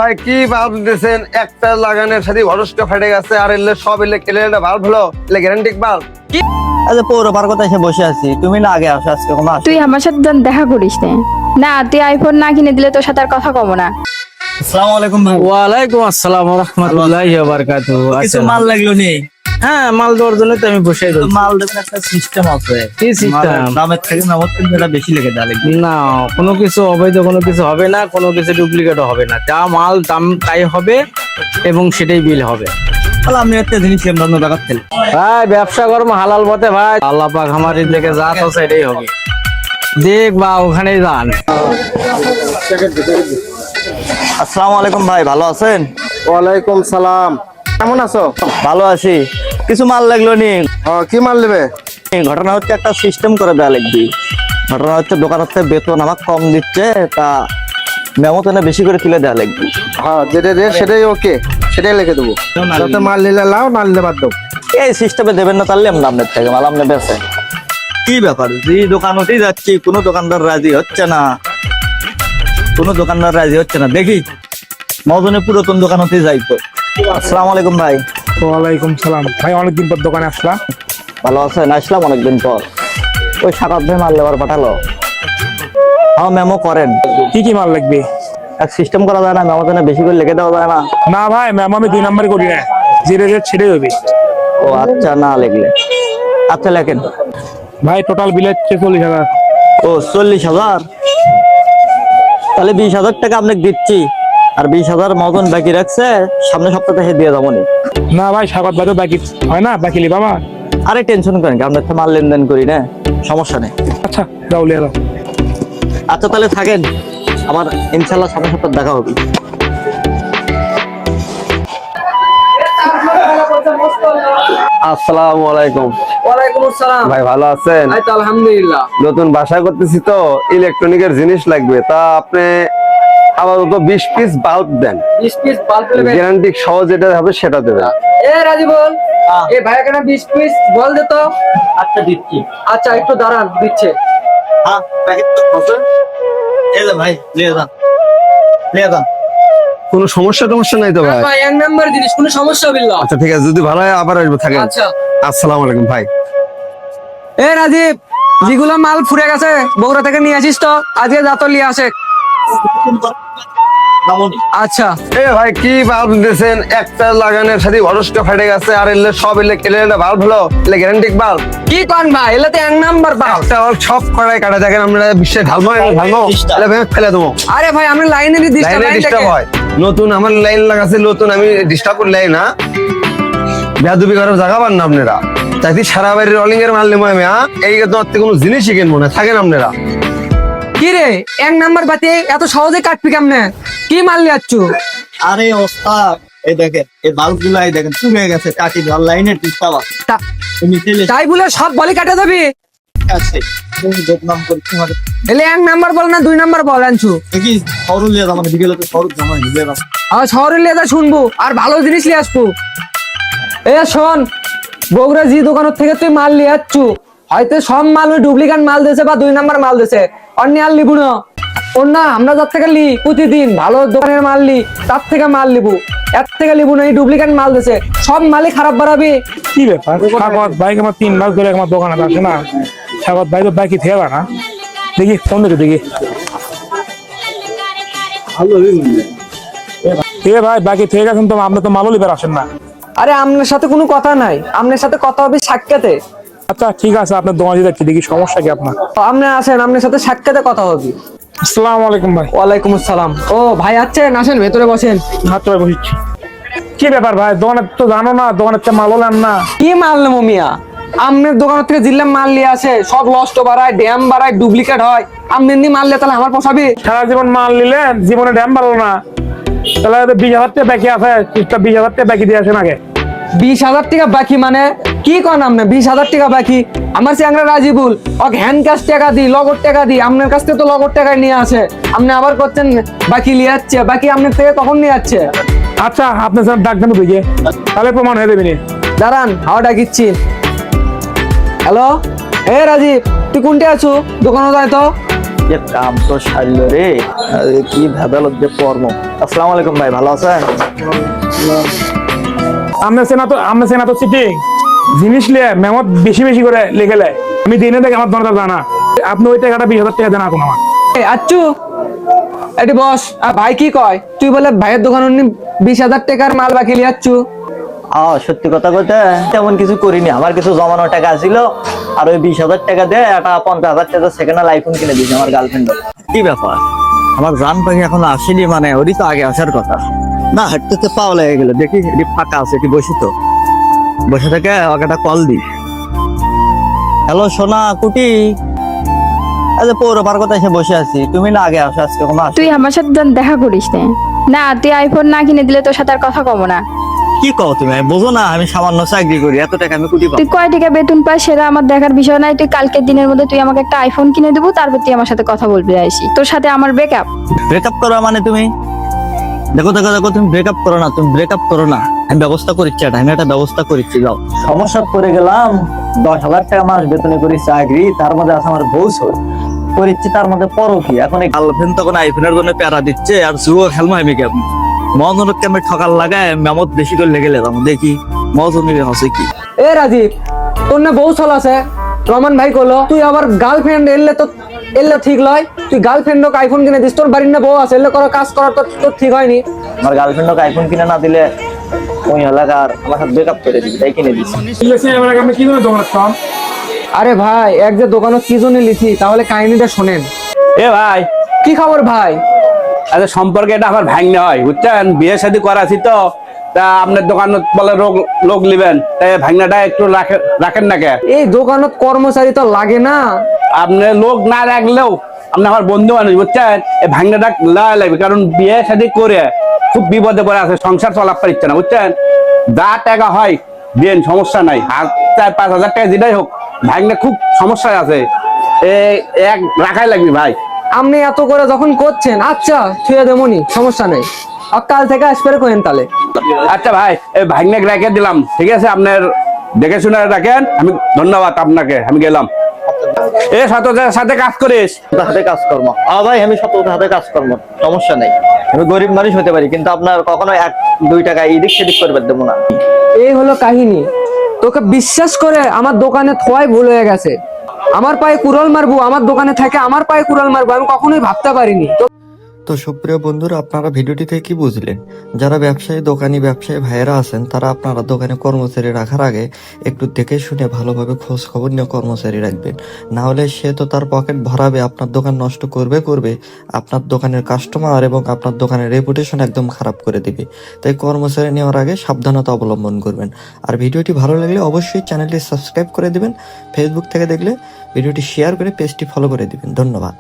ভাই কি বাল্ব দিতেছেন? একটা লাগানোর সাথে ভরসটা ফেটে গেছে, আর এলে সব এলে খেলে বাল্ব হলো, এলে গ্যারান্টিক বাল্ব। আচ্ছা পৌর পার্কতে এসে বসে আছি, তুমি না আগে আসো, আজকে কোনো আসো। তুই আমার সাথে দেখা করিস না, তুই আইফোন না কিনে দিলে তোর সাথে আর কথা কব না। আসসালামু আলাইকুম ভাই। ওয়ালাইকুম আসসালাম ওয়া রাহমাতুল্লাহি ওয়া বারাকাতুহু। কিছু মাল লাগলো নেই? হ্যাঁ, মাল দেওয়ার জন্য তো আমি বসে আছি। মাল দেবেন, একটা সিস্টেম আছে। কি সিস্টেম? দামের থেকে নামত কিন্তু এটা বেশি লেগে যাবে। না, কোনো কিছু অবৈধ কোনো কিছু হবে না, কোনো কিছু ডুপ্লিকেটও হবে না। যা মাল দাম তাই হবে এবং সেটাই বিল হবে। তাহলে আমি একটা জিনিস আমরা টাকা তেল ভাই ব্যবসা করবো হালাল পথে ভাই, আল্লাহ পাক আমার দিকে যা আছে এটাই হবে। দেখ বা ওখানেই যান। আসসালামু আলাইকুম ভাই, ভালো আছেন? ওয়ালাইকুম সালাম, কেমন আছো? ভালো আছি। কিছু মাল লাগলো নি? কি মাল নেবে? ঘটনা হচ্ছে একটা সিস্টেম করে দেওয়া লাগবে। ঘটনা হচ্ছে দোকান হচ্ছে বেতন আমার কম দিচ্ছে, তা মেমোতে বেশি করে তুলে দেওয়া লাগবে। হ্যাঁ, যেটা রেট সেটাই ওকে, সেটাই লিখে দেবো। যাতে মাল নিলে লাও, না নিলে বাদ দাও। এই সিস্টেমে দেবেন না, তাহলে আমরা আপনার থেকে মাল আপনি বেচেন। কি ব্যাপার, যে দোকানতেই যাচ্ছি কোনো দোকানদার রাজি হচ্ছে না, কোনো দোকানদার রাজি হচ্ছে না। দেখি মজনে পুরাতন দোকানতেই যাই তো। আসসালামু আলাইকুম ভাই। ওয়ালাইকুম সালাম ভাই, অনেকদিন পর দোকানে আসলাম। ভালো আছেন? আসলাম অনেকদিন পর। ওই সাকাত ভাই মাল লেবার পাঠালো। হ্যাঁ মেমো করেন। কি কি মাল লাগবে? এক সিস্টেম করা যায় না, মেমোতে বেশি করে লিখে দেওয়া যায় না? না ভাই, ম্যাম আমি 2 নাম্বার করি না, যে রেট ছেড়ে দেবে। ও আচ্ছা, না লিখলে আচ্ছা লেখেন। ভাই টোটাল বিল হচ্ছে 40,000। ও 40,000, তাহলে 20,000 টাকা আপনাকে দিচ্ছি, আর 20,000 মতন বাকি রাখছে, সামনে সপ্তাহে এসে দিয়ে যাবো নি। না ভাই, স্বাগত ভাই তো বাকি হয় না, বাকি লিবা আমার। আরে টেনশন করেন, আমরা তো মাল লেনদেন করি না, সমস্যা নেই। আচ্ছা যাও লিয়ে দাও। আচ্ছা তাহলে থাকেন, আমার ইনশাল্লাহ সামনে সপ্তাহে দেখা হবে। আসসালামু আলাইকুম। ওয়ালাইকুম আসসালাম। ভাই ভালো আছেন? এই তো আলহামদুলিল্লাহ। নতুন বাসা করতেছি তো, ইলেকট্রনিকের জিনিস লাগবে, তা আপনি আপাতত 20 পিস বাল্ব দেন, 20 পিস বাল্ব নেবে? গ্যারান্টি সহ যেটা হবে সেটা দেবেন। এ রাজি বল, এই ভাই এখানে 20 পিস বল দে তো। আচ্ছা দিচ্ছি। আচ্ছা একটু দাঁড়ান, দিচ্ছে। হ্যাঁ প্যাকেট তো আছে, এই যে ভাই নিয়ে যান, নিয়ে যান। কোনো সমস্যা নাই তো ভাই? ভাই এক নাম্বার জিনিস, কোনো সমস্যা হবে না। আচ্ছা ঠিক আছে, যদি ভালো হয় আবার আসবো, থাকেন। আচ্ছা। আসসালামু আলাইকুম ভাই। এ রাজীব, যেগুলো মাল ফুরে গেছে বগুড়া থেকে নিয়ে আসিস তো, আজকে যা তো নিয়ে আসে। আচ্ছা। ভাই কি বাল্ব দিতেছেন? একটা লাগানোর সাথে ভরসটা ফেটে গেছে, আর এলে সব এলে খেলে বাল্ব হলো, এলে গ্যারান্টিক বাল্ব। কি কন ভাই, এলে তো এক নাম্বার বাল। একটা সব কড়াই কাটা, দেখেন আমরা বিশ্বে ঢালবো এলে ভেঙে ফেলে দেবো। আরে ভাই আমরা লাইনে লাইনে ডিস্টার্ব হয়, নতুন আমার লাইন লাগাছে, নতুন আমি ডিস্টার্ব করলে না, বেয়াদবি করার জায়গা পান না আপনারা। তাই সারা বাড়ির রলিং এর মাল নেবো আমি, এই তোমার থেকে কোনো জিনিসই কিনবো না, থাকেন আপনারা। কি রে, এক নাম্বার বাতি এত সহজে কাটবি কেমনে? কি মাল যাচ্ছ? আরে ওস্তাদ, এই দেখেন এই বাল্ব গুলো, এই দেখেন চুকে গেছে, কাটি ধর লাইনের ডিস্টার্ব তুমি তেলে তাই বলে সব বলি কাটে যাবি? আছে, তুমি বদনাম করছো আমাকে। এলে এক নাম্বার বল না 2 নাম্বার বল আনছু? দেখি সরুল লিয়ে যাবো, বিকেলে তো সরুল জামাই নিয়ে যাবো। আমার শহরে লিয়ে যা শুনবো, আর ভালো জিনিস নিয়ে আসবো। এ শোন, বগুড়া জি দোকানের থেকে তুই মাল নিয়ে যাচ্ছু, হয়তো সব মাল ওই ডুপ্লিকেট মাল দিয়েছে বা 2 নাম্বার মাল দিয়েছে, অন্য আর লিবু না। অন্য আমরা যার থেকে লি প্রতিদিন ভালো দোকানের মাল লি, তার থেকে মাল লিবু, এর থেকে লিবু না। এই ডুপ্লিকেট মাল দিয়েছে, সব মালই খারাপ বাড়াবি। কি ব্যাপার, স্বাগত ভাই আমার 3 মাস ধরে আমার দোকানে আসে না, স্বাগত ভাই তো বাকি থেকে না। দেখি ফোন দিকে দেখি। ভাই বাকি থেকে গেছেন তো, আপনি তো মালও লিবার আসেন না। আরে আপনার সাথে কোনো কথা নাই, আপনার সাথে কথা হবে সাক্ষাতে। আচ্ছা ঠিক আছে, আপনার দোকানে যাচ্ছি, দেখি সমস্যা কি আপনার। আপনি আসেন, আপনার সাথে সাক্ষাতে কথা হবে। আসসালামু আলাইকুম ভাই। ওয়ালাইকুম আসসালাম। ও ভাই আছেন, আসেন ভেতরে বসেন। মাত্র বসেছি। কি ব্যাপার ভাই, দোকানের তো জানো না, দোকানের তো মালও নেন না। কি মাল নেবো মিয়া? আপনার দোকান থেকে জিল্লাম মাল নিয়ে আসে, সব লস্ট বাড়ায়, ড্যাম বাড়ায়, ডুপ্লিকেট হয়। আপনি এমনি মাল নিয়ে তাহলে আমার পোষাবে? সারা জীবন মাল নিলেন, জীবনে ড্যাম বাড়লো না, তাহলে 20,000 টাকা বাকি আছে, 20,000 টাকা বাকি দিয়ে আসেন আগে। 20,000 টাকা বাকি মানে কি কন আপনি? 20,000 টাকা বাকি? আমার চ্যাংরা রাজিবুল ওকে হ্যান্ড ক্যাশ টাকা দিই, লগর টাকা দিই, আপনার কাছ থেকে তো লগর টাকায় নিয়ে আসে, আপনি আবার করছেন বাকি নিয়ে যাচ্ছে। বাকি আপনার থেকে কখন নিয়ে যাচ্ছে? আচ্ছা আপনি স্যার ডাক দেন বুঝে, তাহলে প্রমাণ হয়ে দেবেন। দাঁড়ান, হাওয়া ডাকিচ্ছি। হ্যালো, এ রাজীব, তুই কোনটা আছো? দোকানে যাই তো। যে কাম তো সারল রে, আরে কি ভেদাল যে কর্ম। আসসালামু আলাইকুম ভাই, ভালো আছেন? আমরা সেনা তো চিটিং জিনিস লিয়ে মেমত বেশি বেশি করে লিখে লেয়। আমি দিনে দেখে আমার দরকার জানা, আপনি ওই টাকাটা 20,000 টাকা দেন এখন আমার। আচ্ছু এটি বস। ভাই কি কয়, তুই বলে ভাইয়ের দোকান 20,000 টাকার মাল বাকি লিয়াচ্ছু? সত্যি কথা বলতে তেমন কিছু করিনি, আমার কিছু জমানো টাকা ছিল, আর ওই 20,000 টাকা দিয়ে একটা 50,000 টাকা সেকেন্ড হ্যান্ড আইফোন কিনে দিয়েছি আমার গার্লফ্রেন্ড। কি ব্যাপার, আমার জান পাখি এখন আসেনি, মানে ওরই তো আগে আসার কথা না। হাঁটতে পাওয়া লেগে গেল, দেখি এটি ফাঁকা আছে, এটি বসি তো, বসে থেকে ওকে একটা কল দি। হ্যালো সোনা কুটি, আচ্ছা পৌর পার্কতে এসে বসে আছি, তুমি না আগে আসো, আজকে কোনো তুই আমার সাথে দেখা করিস না। না তুই আইফোন না কিনে দিলে তোর সাথে আর কথা কম না। কি কও তুমি, আমি বোঝো না, আমি সামান্য চাকরি করি, এত টাকা আমি কুটি পাবো? তুই কয় টাকা বেতন পাস সেটা আমার দেখার বিষয় নাই। তুই কালকের দিনের মধ্যে তুই আমাকে একটা আইফোন কিনে দেবো, তারপর তুই আমার সাথে কথা বলবি। আইসি তোর সাথে আমার ব্রেকআপ। ব্রেকআপ করো মানে তুমি? দেখো দেখো দেখো, তুমি ব্রেকআপ করো না, তুমি ব্রেকআপ করো না, আমি ব্যবস্থা করিচ্ছি, আমি একটা ব্যবস্থা করিচ্ছি। যাও, সমস্যা পড়ে গেলাম, 10,000 টাকা মাস বেতনে করি চাকরি, তার মধ্যে আছে আমার বউ করিচ্ছি, তার মধ্যে পরো কি। এখন এই গার্লফ্রেন্ড তখন আইফোনের জন্য প্যারা দিচ্ছে, আর জুয়ো খেলমা আমি কেমন মজনুর কেমন ঠকাল লাগায়, মেমত বেশি করে লেগে গেলাম, দেখি মজনুর হচ্ছে কি। এ রাজীব, তোর না বউ চল আছে, রমান ভাই কলো তুই আবার গার্লফ্রেন্ড এলে ঠিক লয়। তুই গার্লফ্রেন্ডকে আইফোন কিনে দিস, তোর বাড়ির না বউ আছে, এলে করা কাজ করার তোর ঠিক হয়নি। আমার গার্লফ্রেন্ডকে আইফোন কিনে না দিলে ওই এলাকার আমার সাথে ব্রেকআপ করে দিবি, তাই কিনে দিচ্ছি। আমি কি করে দোকান খাম? আরে ভাই, এক যে দোকানে কি জন্য লিখি, তাহলে কাহিনীটা শোনেন। এ ভাই, কি খবর ভাই? আচ্ছা সম্পর্কে এটা আমার ভাগ্নে হয় বুঝছেন, বিয়ে শাদী করাছি তো, তা আপনার দোকান বলে লোক নিবেন, তাই ভাগ্নাটা একটু রাখেন না কে? এই দোকানত কর্মচারী তো লাগে না। আপনি লোক না রাখলেও আপনি আমার বন্ধু মানুষ বুঝছেন, এই ভাগ্নাটা লওয়া লাগবে, কারণ বিয়ে শাদী করে খুব বিপদে পড়ে আছে, সংসার চলা পারছে না বুঝছেন। যা টাকা হয় দেন, সমস্যা নাই, আর 4-5 হাজার টাকা যেটাই হোক, ভাগ্নে খুব সমস্যায় আছে, এক রাখাই লাগবে ভাই। আপনি এত করে যখন করছেন, আচ্ছা ছুঁয়ে দেমনি, সমস্যা নেই, আর কাল থেকে আসবে কোয়েন তাহলে। আচ্ছা ভাই, এই ভাগ্নে রেখে দিলাম, ঠিক আছে, আপনার দেখে শুনে রাখেন, আমি ধন্যবাদ আপনাকে, আমি গেলাম। এ সততার সাথে কাজ করিস। হাতে কাজকর্ম, ভাই আমি সততার হাতে কাজকর্ম, সমস্যা নেই, আমি গরিব মানুষ হতে পারি, কিন্তু আপনার কখনো 1-2 টাকা এদিক সেদিক করবে দেবো না। এই হলো কাহিনী। তোকে বিশ্বাস করে আমার দোকানে থোয়াই ভুল হয়ে গেছে। আমার পায়ে কুড়াল মারবো, আমার দোকানে থাকে আমার পায়ে কুড়াল মারবো, আমি কখনোই ভাবতে পারিনি। তো সুপ্রিয় বন্ধুরা, আপনারা ভিডিওটি থেকে কি বুঝলেন? যারা ব্যবসায়ী ব্যবসায়ী ভাইয়েরা আছেন, তারা আপনারা দোকানে কর্মচারী রাখার আগে একটু দেখে শুনে ভালোভাবে খোঁজ খবর নিয়ে কর্মচারী রাখবেন, না হলে সে তো তার পকেট ভরাবে, আপনার দোকান নষ্ট করবে, আপনার দোকানের কাস্টমার এবং আপনার দোকানের রেপুটেশন একদম খারাপ করে দিবে। তাই কর্মচারী নেওয়ার আগে সাবধানতা অবলম্বন করবেন। আর ভিডিওটি ভালো লাগলে অবশ্যই চ্যানেলটি সাবস্ক্রাইব করে দিবেন। ফেসবুক থেকে দেখলে ভিডিওটি শেয়ার করে পেজটি ফলো করে দিবেন। ধন্যবাদ।